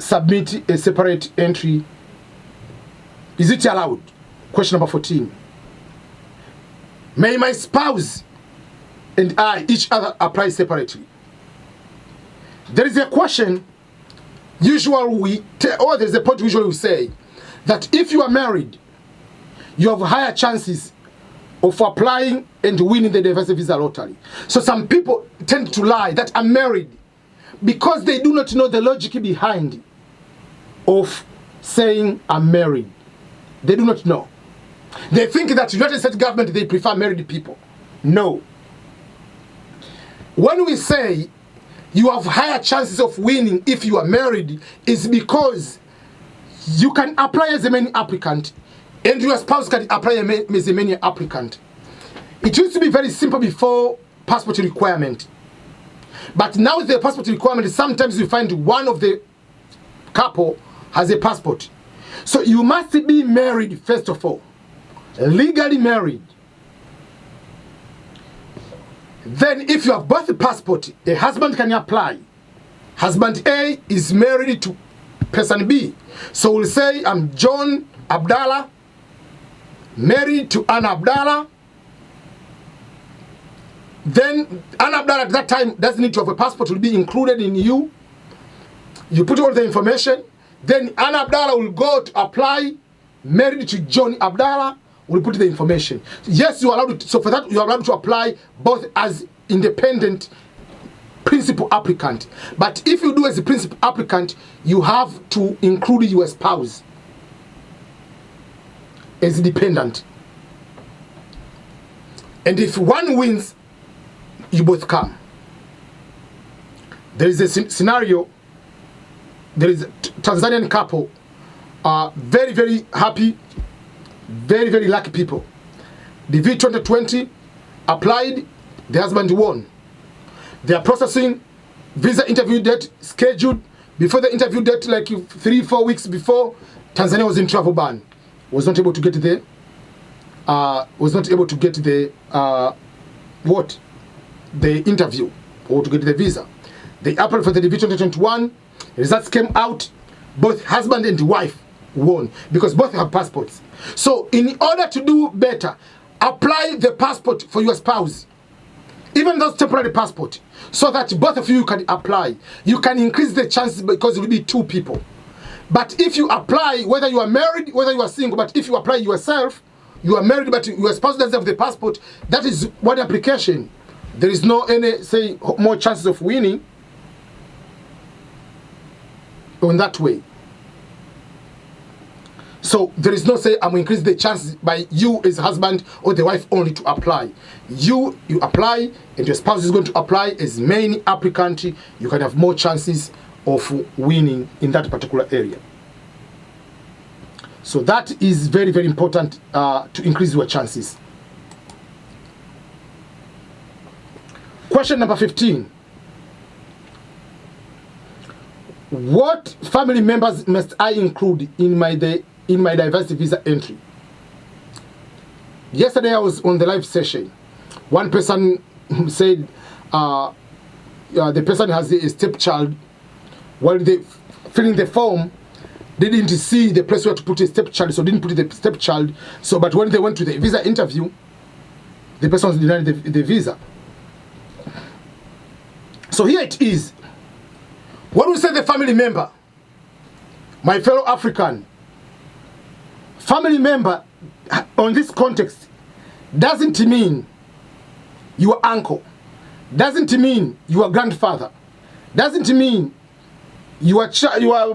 submit a separate entry? Is it allowed? Question number 14. May my spouse and I each other apply separately? There is a question usually there's a point usually we say that if you are married, you have higher chances of applying and winning the diversity visa lottery. So some people tend to lie that I'm married because they do not know the logic behind of saying I'm married. They do not know. They think that United States government, they prefer married people. No. When we say you have higher chances of winning if you are married, is because you can apply as a main applicant and your spouse can apply as a main applicant. It used to be very simple before passport requirement. But now with the passport requirement, sometimes you find one of the couple has a passport. So you must be married first of all, legally married. Then if you have both a passport, a husband can apply. Husband A is married to person B. So we'll say I'm John Abdallah, married to Anna Abdallah. Then Anna Abdallah at that time doesn't need to have a passport, will be included in you. You put all the information. Then Anna Abdallah will go to apply, married to John Abdallah, will put the information. Yes, you are allowed to, so for that you are allowed to apply both as independent principal applicant. But if you do as a principal applicant, you have to include your spouse as dependent. And if one wins, you both come. There is a scenario. There is a Tanzanian couple, very, very happy, very, very lucky people. The V 2020 applied, the husband won. They are processing, visa interview date scheduled. Before the interview date, like 3-4 weeks before, Tanzania was in travel ban. Was not able to get the, the interview or to get the visa. They applied for the DV 2021. Results came out. Both husband and wife won because both have passports. So in order to do better, apply the passport for your spouse, even those temporary passport, so that both of you can apply. You can increase the chances because it will be 2 people. But if you apply, whether you are married, whether you are single, but if you apply yourself, you are married but your spouse doesn't have the passport, that is one application. There is no any, say, more chances of winning in that way. So there is no say I'm increasing the chances by you as husband or the wife only to apply. You apply and your spouse is going to apply as main applicant. You can have more chances of winning in that particular area. So that is very, very important to increase your chances. Question number 15. What family members must I include in my diversity visa entry? Yesterday I was on the live session. One person said the person has a stepchild. While they filling the form, they didn't see the place where to put a stepchild, so didn't put the stepchild. So, but when they went to the visa interview, the person was denied the visa. So here it is. When we say the family member, my fellow African, family member on this context doesn't mean your uncle, doesn't mean your grandfather, doesn't mean your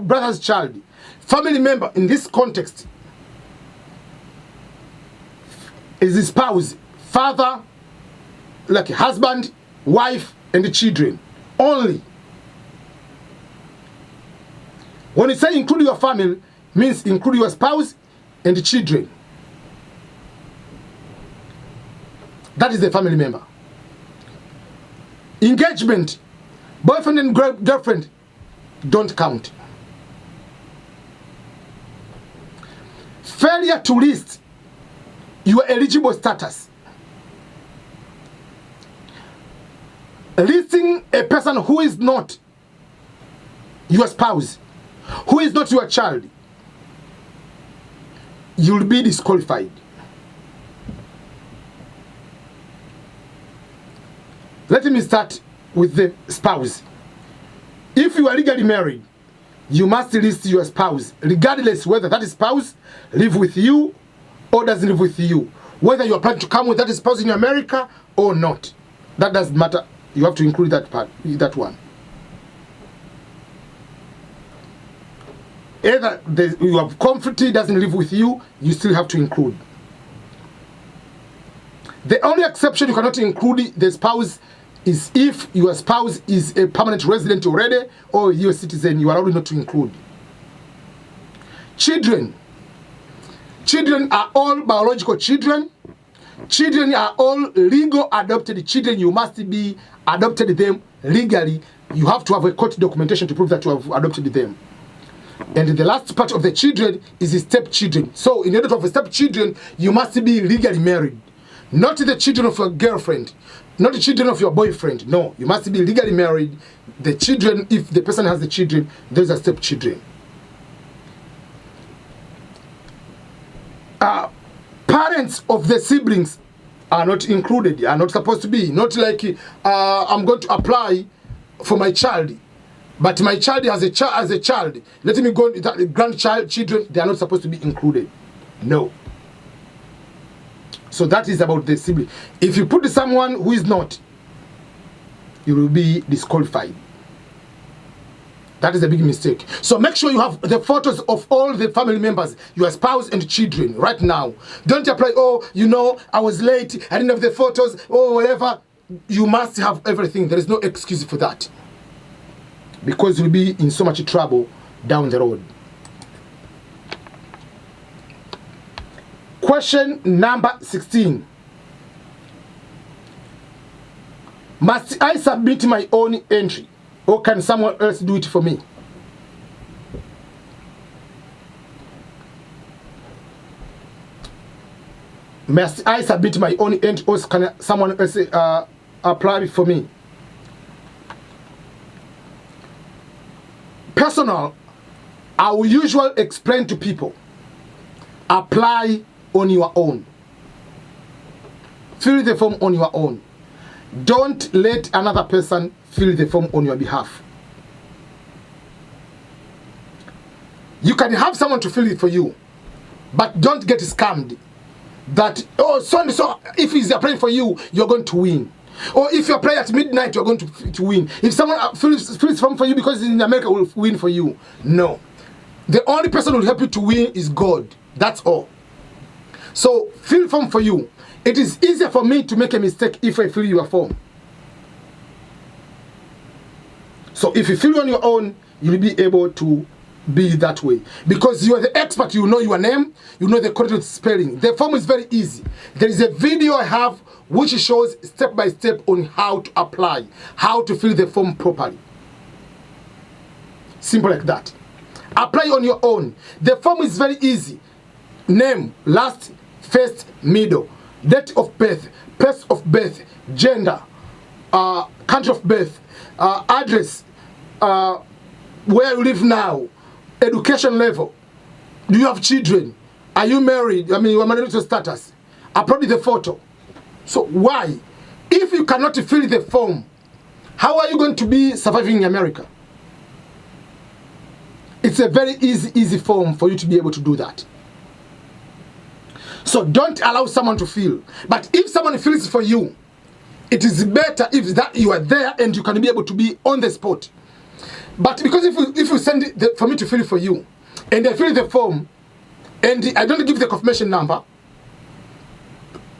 brother's child. Family member in this context is his spouse, father, like husband, wife, and the children only. When you say include your family, means include your spouse and the children. That is the family member. Engagement, boyfriend and girlfriend, don't count. Failure to list your eligible status. Listing a person who is not your spouse, who is not your child, you'll be disqualified. Let me start with the spouse. If you are legally married, you must list your spouse, regardless whether that spouse live with you or doesn't live with you. Whether you are planning to come with that spouse in America or not. That doesn't matter. You have to include that part, that one. Either you have conflict, doesn't live with you, you still have to include. The only exception you cannot include the spouse is if your spouse is a permanent resident already or a US citizen, you are allowed not to include. Children. Children are all biological children. Children are all legal adopted children. You must be adopted them legally. You have to have a court documentation to prove that you have adopted them. And the last part of the children is the stepchildren. So in order to have stepchildren, you must be legally married. Not the children of your girlfriend, not the children of your boyfriend. No, you must be legally married. The children, if the person has the children, those are stepchildren. Parents of the siblings are not included, are not supposed to be. Not like I'm going to apply for my child, but my child has a child. Let me go, grandchild, children, they are not supposed to be included. No. So that is about the sibling. If you put someone who is not, you will be disqualified. That is a big mistake. So make sure you have the photos of all the family members, your spouse and children right now. Don't apply, oh, you know, I was late, I didn't have the photos, or whatever. You must have everything. There is no excuse for that. Because you'll be in so much trouble down the road. Question number 16. Must I submit my own entry, or can someone else do it for me? Must I submit my own entry, or can someone else apply for me? Personal, I will usually explain to people, apply on your own. Fill the form on your own. Don't let another person fill the form on your behalf. You can have someone to fill it for you, but don't get scammed. That, oh, so if he's applying for you, you're going to win. Or if you apply at midnight, you're going to win. If someone fills form for you because in America will win for you. No. The only person who will help you to win is God. That's all. So fill form for you. It is easier for me to make a mistake if I fill your form. So if you fill on your own, you'll be able to be that way. Because you are the expert, you know your name, you know the correct spelling. The form is very easy. There is a video I have which shows step by step on how to apply, how to fill the form properly. Simple like that. Apply on your own. The form is very easy. Name, last, first, middle, date of birth, place of birth, gender, country of birth, address, where you live now, education level, do you have children, are you married, your marital status, upload the photo. So why? If you cannot fill the form, how are you going to be surviving in America? It's a very easy form for you to be able to do that. So don't allow someone to fill. But if someone fills for you, it is better if that you are there and you can be able to be on the spot. But because if you send it for me to fill it for you, and I fill the form, and I don't give the confirmation number,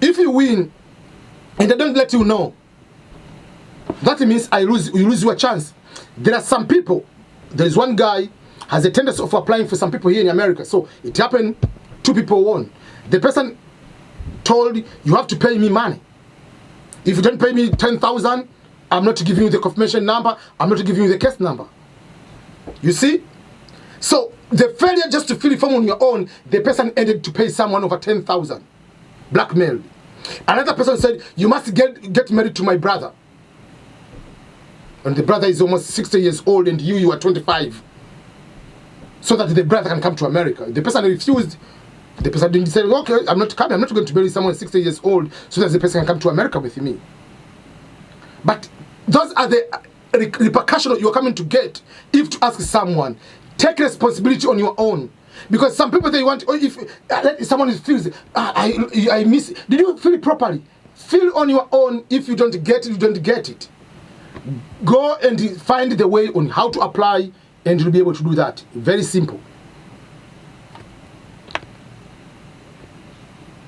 if you win, and I don't let you know, that means you lose your chance. There are some people, there is one guy has a tendency of applying for some people here in America. So it happened, 2 people won. The person told, you have to pay me money. If you don't pay me 10,000, I'm not giving you the confirmation number, I'm not giving you the case number. You see? So the failure just to fill the form on your own, the person ended to pay someone over 10,000. Blackmailed. Another person said, you must get married to my brother. And the brother is almost 60 years old and you are 25. so that the brother can come to America. The person refused. The person didn't say, okay, I'm not coming. I'm not going to marry someone 60 years old so that the person can come to America with me. But those are the repercussions you're coming to get if to ask someone. Take responsibility on your own. Because some people, they want, or if someone feels, I miss it. Did you feel it properly? Feel on your own. If you don't get it, you don't get it. Go and find the way on how to apply, and you'll be able to do that. Very simple.